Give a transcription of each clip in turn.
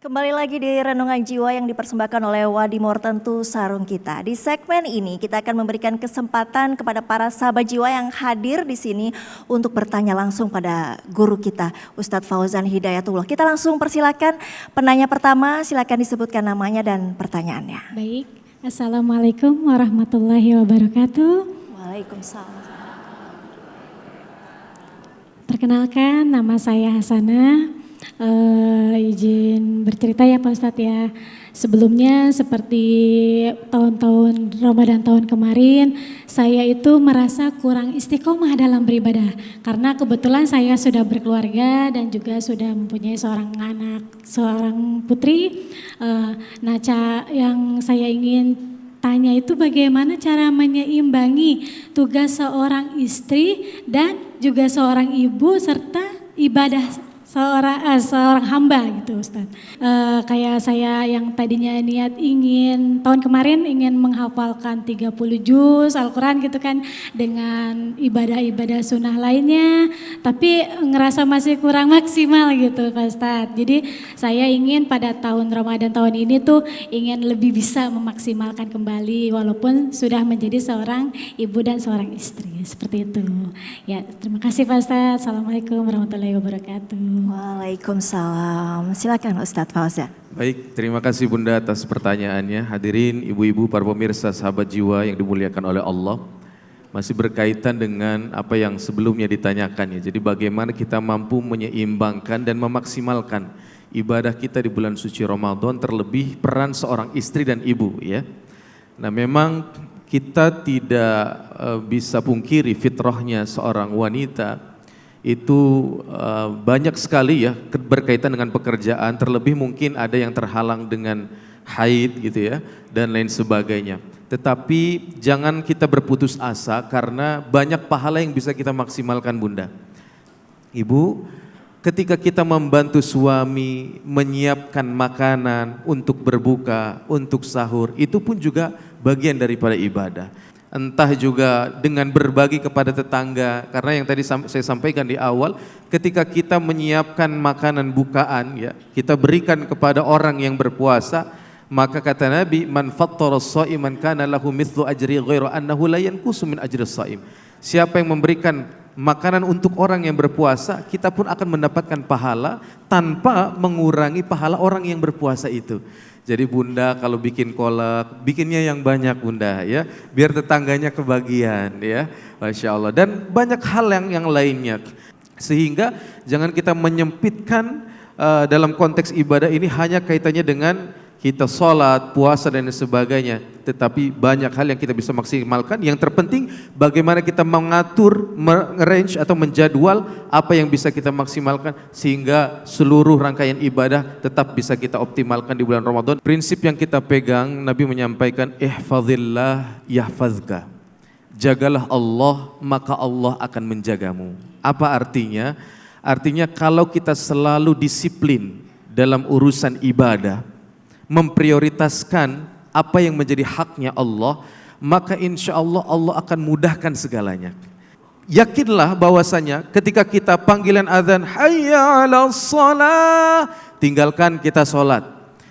Kembali lagi di Renungan Jiwa yang dipersembahkan oleh Wadimor Tentu Sarung Kita. Di segmen ini kita akan memberikan kesempatan kepada para sahabat jiwa yang hadir di sini untuk bertanya langsung pada guru kita, Ustadz Fauzan Hidayatullah. Kita langsung persilakan penanya pertama, silakan disebutkan namanya dan pertanyaannya. Baik, Assalamualaikum warahmatullahi wabarakatuh. Waalaikumsalam. Perkenalkan, nama saya Hasanah. Izin bercerita ya Pak Ustadz ya. Sebelumnya seperti tahun-tahun Ramadan tahun kemarin, saya itu merasa kurang istiqomah dalam beribadah. Karena kebetulan saya sudah berkeluarga dan juga sudah mempunyai seorang anak, seorang putri. Yang saya ingin tanya itu bagaimana cara menyeimbangi tugas seorang istri dan juga seorang ibu serta ibadah seorang hamba gitu Ustadz. Kayak saya yang tadinya niat tahun kemarin ingin menghafalkan 30 juz Al-Quran gitu kan dengan ibadah-ibadah sunnah lainnya, tapi ngerasa masih kurang maksimal gitu Pak Ustadz. Jadi saya ingin pada tahun Ramadan tahun ini tuh ingin lebih bisa memaksimalkan kembali walaupun sudah menjadi seorang ibu dan seorang istri, seperti itu. Ya, terima kasih Pak Ustadz. Assalamualaikum warahmatullahi wabarakatuh. Waalaikumsalam. Silakan Ustadz Fauzan. Baik, terima kasih Bunda atas pertanyaannya. Hadirin ibu-ibu, para pemirsa sahabat jiwa yang dimuliakan oleh Allah. Masih berkaitan dengan apa yang sebelumnya ditanyakan ya. Jadi bagaimana kita mampu menyeimbangkan dan memaksimalkan ibadah kita di bulan suci Ramadan, terlebih peran seorang istri dan ibu ya. Nah memang kita tidak bisa pungkiri fitrahnya seorang wanita itu banyak sekali ya berkaitan dengan pekerjaan, terlebih mungkin ada yang terhalang dengan haid gitu ya dan lain sebagainya. Tetapi jangan kita berputus asa karena banyak pahala yang bisa kita maksimalkan Bunda. Ibu, ketika kita membantu suami menyiapkan makanan untuk berbuka, untuk sahur, itu pun juga bagian daripada ibadah. Entah juga dengan berbagi kepada tetangga, karena yang tadi saya sampaikan di awal, ketika kita menyiapkan makanan bukaan ya, kita berikan kepada orang yang berpuasa, maka kata Nabi, man fattara sha'iman kana lahu mithlu ajri ghairu annahu la yanqusu min ajri shaim. Siapa yang memberikan makanan untuk orang yang berpuasa, kita pun akan mendapatkan pahala tanpa mengurangi pahala orang yang berpuasa itu. Jadi Bunda kalau bikin kolak, bikinnya yang banyak Bunda ya, biar tetangganya kebagian ya, Masya Allah. Dan banyak hal yang lainnya, sehingga jangan kita menyempitkan dalam konteks ibadah ini hanya kaitannya dengan kita sholat, puasa dan sebagainya. Tetapi banyak hal yang kita bisa maksimalkan. Yang terpenting bagaimana kita mengatur, mengarrange atau menjadwal apa yang bisa kita maksimalkan sehingga seluruh rangkaian ibadah tetap bisa kita optimalkan di bulan Ramadan. Prinsip yang kita pegang, Nabi menyampaikan ihfazillah yahfazka. Jagalah Allah maka Allah akan menjagamu. Apa artinya? Artinya kalau kita selalu disiplin dalam urusan ibadah, memprioritaskan apa yang menjadi haknya Allah, maka insya Allah Allah akan mudahkan segalanya. Yakinlah bahwasanya ketika kita panggilan azan hayya 'alas shalah, tinggalkan kita sholat.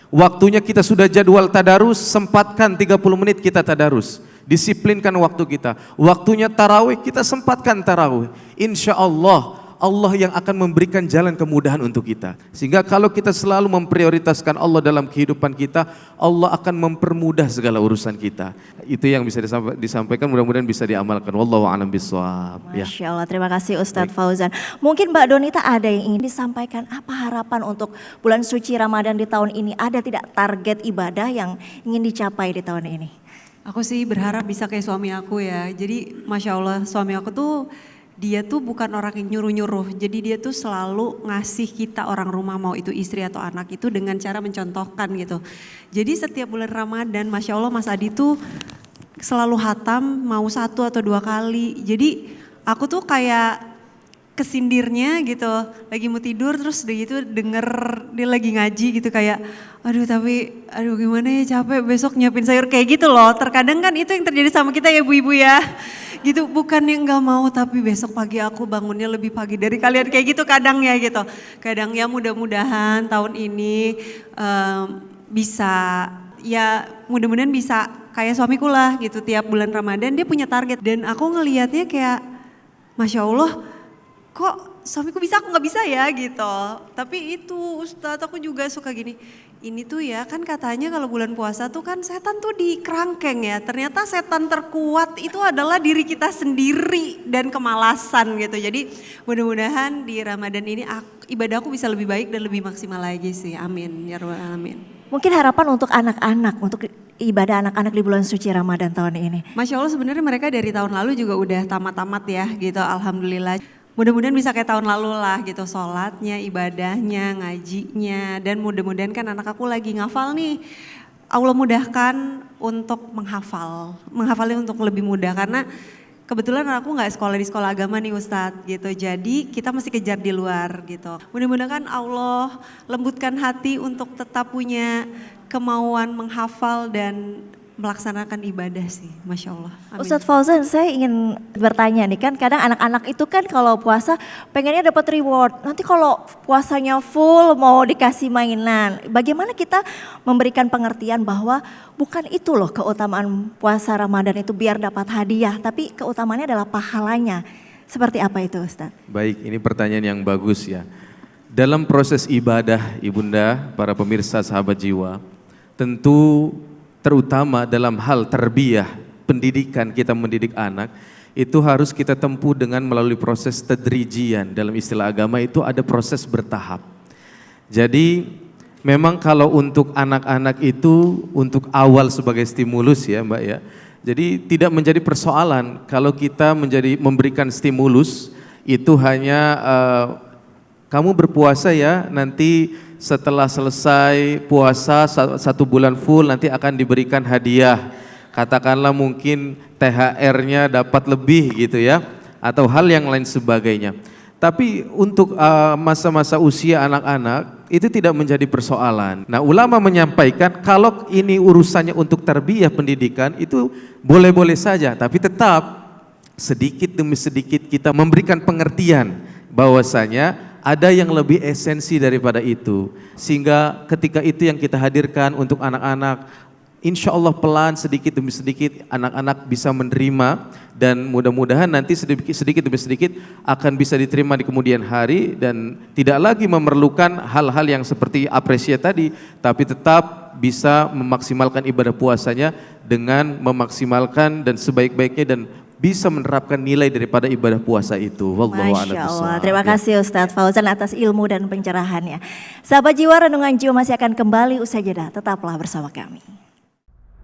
Waktunya kita sudah jadwal tadarus, sempatkan 30 menit kita tadarus. Disiplinkan waktu kita. Waktunya tarawih, kita sempatkan tarawih. Insya Allah Allah yang akan memberikan jalan kemudahan untuk kita. Sehingga kalau kita selalu memprioritaskan Allah dalam kehidupan kita, Allah akan mempermudah segala urusan kita. Itu yang bisa disampaikan, mudah-mudahan bisa diamalkan. Wallahu a'lam bishawab. Masya Allah, terima kasih Ustadz Fauzan. Mungkin Mbak Donita ada yang ingin disampaikan, apa harapan untuk bulan suci Ramadan di tahun ini? Ada tidak target ibadah yang ingin dicapai di tahun ini? Aku sih berharap bisa kayak suami aku ya. Jadi Masya Allah suami aku tuh dia tuh bukan orang yang nyuruh-nyuruh, jadi dia tuh selalu ngasih kita orang rumah mau itu istri atau anak itu dengan cara mencontohkan gitu. Jadi setiap bulan Ramadan, Masya Allah Mas Adi tuh selalu hatam mau 1 atau 2 kali. Jadi aku tuh kayak kesindirnya gitu, lagi mau tidur terus udah gitu denger dia lagi ngaji gitu kayak aduh gimana ya capek besok nyiapin sayur kayak gitu loh. Terkadang kan itu yang terjadi sama kita ya ibu-ibu ya. gitu. Bukan yang nggak mau tapi besok pagi aku bangunnya lebih pagi dari kalian kayak gitu kadang ya gitu. Kadang ya mudah-mudahan tahun ini bisa ya mudah-mudahan bisa kayak suamiku lah gitu, tiap bulan Ramadan dia punya target dan aku ngelihatnya kayak Masya Allah kok suamiku bisa aku nggak bisa ya gitu. Tapi itu Ustadz aku juga suka gini, ini tuh ya kan katanya kalau bulan puasa tuh kan setan tuh di kerangkeng ya. Ternyata setan terkuat itu adalah diri kita sendiri dan kemalasan gitu. Jadi mudah-mudahan di Ramadan ini ibadahku bisa lebih baik dan lebih maksimal lagi sih. Amin ya rabbal alamin. Mungkin harapan untuk anak-anak, untuk ibadah anak-anak di bulan suci Ramadan tahun ini. Masya Allah sebenarnya mereka dari tahun lalu juga udah tamat-tamat ya gitu, alhamdulillah. Mudah-mudahan bisa kayak tahun lalu lah gitu, sholatnya, ibadahnya, ngajinya. Dan mudah-mudahan kan anak aku lagi ngafal nih. Allah mudahkan untuk menghafal, menghafalnya untuk lebih mudah karena kebetulan aku nggak sekolah di sekolah agama nih Ustadz gitu, jadi kita mesti kejar di luar gitu. Mudah-mudahan Allah lembutkan hati untuk tetap punya kemauan menghafal dan melaksanakan ibadah sih, Masya Allah. Amin. Ustadz Fauzan, saya ingin bertanya nih, kan kadang anak-anak itu kan kalau puasa pengennya dapat reward. Nanti kalau puasanya full mau dikasih mainan. Bagaimana kita memberikan pengertian bahwa bukan itu loh keutamaan puasa Ramadan itu biar dapat hadiah, tapi keutamaannya adalah pahalanya. Seperti apa itu Ustadz? Baik, ini pertanyaan yang bagus ya. Dalam proses ibadah Ibunda, para pemirsa sahabat jiwa, tentu terutama dalam hal tarbiyah, pendidikan kita mendidik anak, itu harus kita tempuh dengan melalui proses tadrijian. Dalam istilah agama itu ada proses bertahap. Jadi memang kalau untuk anak-anak itu untuk awal sebagai stimulus ya Mbak ya. Jadi tidak menjadi persoalan kalau kita memberikan stimulus itu hanya kamu berpuasa ya, nanti setelah selesai puasa 1 bulan full nanti akan diberikan hadiah. Katakanlah mungkin THR-nya dapat lebih gitu ya, atau hal yang lain sebagainya. Tapi untuk masa-masa usia anak-anak itu tidak menjadi persoalan. Nah, ulama menyampaikan kalau ini urusannya untuk tarbiyah pendidikan itu boleh-boleh saja, tapi tetap sedikit demi sedikit kita memberikan pengertian bahwasanya ada yang lebih esensi daripada itu, sehingga ketika itu yang kita hadirkan untuk anak-anak, insya Allah pelan sedikit demi sedikit anak-anak bisa menerima dan mudah-mudahan nanti sedikit demi sedikit akan bisa diterima di kemudian hari dan tidak lagi memerlukan hal-hal yang seperti apresiasi tadi, tapi tetap bisa memaksimalkan ibadah puasanya dengan memaksimalkan dan sebaik-baiknya dan bisa menerapkan nilai daripada ibadah puasa itu. Wallahu a'lam Masya Allah, bishawab. terima kasih Ustadz Fauzan atas ilmu dan pencerahannya. Sahabat jiwa, Renungan Jiwa masih akan kembali usai jeda, tetaplah bersama kami.